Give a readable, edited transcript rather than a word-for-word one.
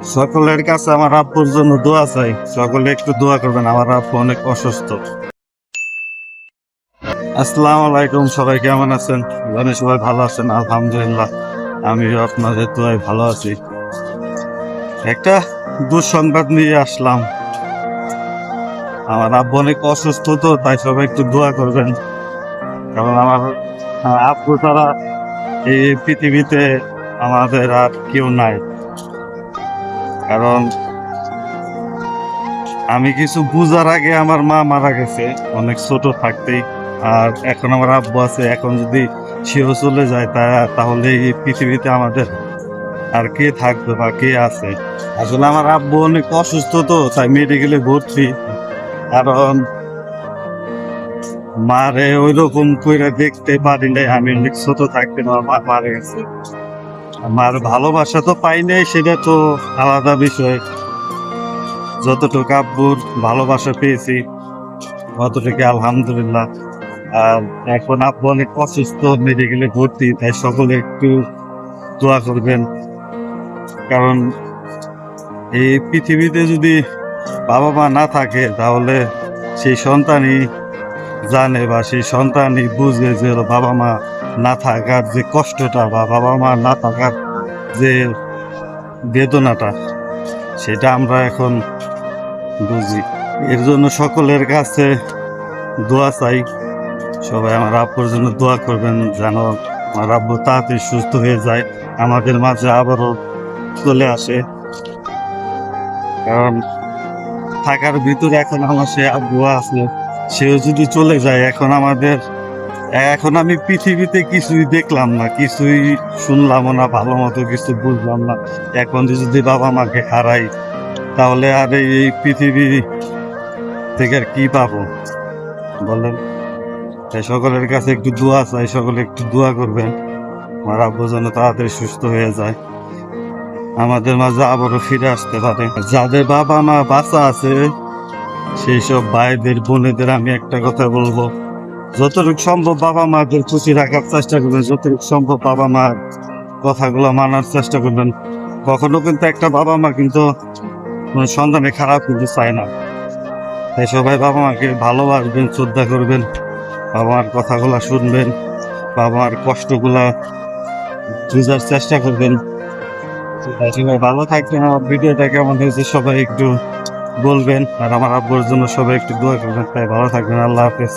সকলের কাছে আমার আব্বুর জন্য দোয়া চাই। সকলে একটু দোয়া করবেন, আমার আব্বু অনেক অসুস্থ। আসসালামু আলাইকুম, সবাই কেমন আছেন? জানি সবাই ভালো আছেন, আলহামদুলিল্লাহ আমিও আপনাদের দোয়ায় ভালো আছি। একটা দুঃসংবাদ নিয়ে আসলাম। আমার আব্বু অনেক অসুস্থ, তো তাই সবাই একটু দোয়া করবেন। কারণ আমার আব্বু ছাড়া এই পৃথিবীতে আমাদের আর কেউ নাই। কারণ আমি কিছু বুঝার আগে আমার মা মারা গেছে অনেক ছোট থাকতেই। আর এখন আমার আব্বু আছে, এখন যদি সেও চলে যায় তাহলে এই পৃথিবীতে আমাদের আর কে থাকবে বা কে আছে? আসলে আমার আব্বু অনেক অসুস্থ, তো তাই মেডিকেলে ভর্তি। কারণ মারে ওই রকম করে দেখতে পারি নাই, আমি অনেক ছোট থাকতে আমার মা মারা গেছে। মার ভালোবাসা তো পাই নাই, সেটা তো আলাদা বিষয়। যতটুকু আব্বুর ভালোবাসা পেয়েছি অতটুকু আলহামদুলিল্লাহ। আর এখন আব্বু অনেক অসুস্থ, মেডিকেলে ভর্তি, তাই সকলে একটু দোয়া করবেন। কারণ এই পৃথিবীতে যদি বাবা মা না থাকে তাহলে সেই সন্তানই জানে বা সেই সন্তানই বুঝবে যে বাবা মা না থাকার যে কষ্টটা বা বাবা মা না থাকার যে বেদনাটা, সেটা আমরা এখন বুঝি। এর জন্য সকলের কাছে দোয়া চাই। সবাই আমার আব্বুর জন্য দোয়া করবেন, যেন আমার আব্বু তাড়াতাড়ি সুস্থ হয়ে যায়, আমাদের মাঝে আবারও চলে আসে। কারণ থাকার ভিতরে এখন আমার সে আব্বু আছে, সেও যদি চলে যায় এখন আমি পৃথিবীতে কিছুই দেখলাম না, কিছুই শুনলামও না, ভালো মতো কিছু বুঝলাম না। এখন যদি বাবা মাকে হারাই তাহলে আর এই পৃথিবী থেকে আর কি পাবো বলেন? তাই সকলের কাছে একটু দোয়া চাই, সকলে একটু দোয়া করবেন আমার আব্বু যেন তাড়াতাড়ি সুস্থ হয়ে যায়, আমাদের মাঝে আবারও ফিরে আসতে পারে। যাদের বাবা মা বাঁচা আছে সেই সব ভাইদের বোনেদের আমি একটা কথা বলবো, যতটুকু সম্ভব বাবা মাদের খুশি রাখার চেষ্টা করবেন, যতটুকু সম্ভব বাবা মার কথাগুলো মানার চেষ্টা করবেন। কখনো কিন্তু একটা বাবা মা কিন্তু কোনো সন্তানের খারাপ কিন্তু চায় না। তাই সবাই বাবা মাকে ভালোবাসবেন, শ্রদ্ধা করবেন, বাবা মার কথাগুলা শুনবেন, বাবা মার কষ্টগুলা বুঝার চেষ্টা করবেন। সবাই ভালো থাকবেন। আমার ভিডিওটা কেমন হয়েছে সবাই একটু বলবেন, আর আমার আব্বুর জন্য সবাই একটু দোয়া করবেন। তাই ভালো থাকবেন, আল্লাহ হাফেজ।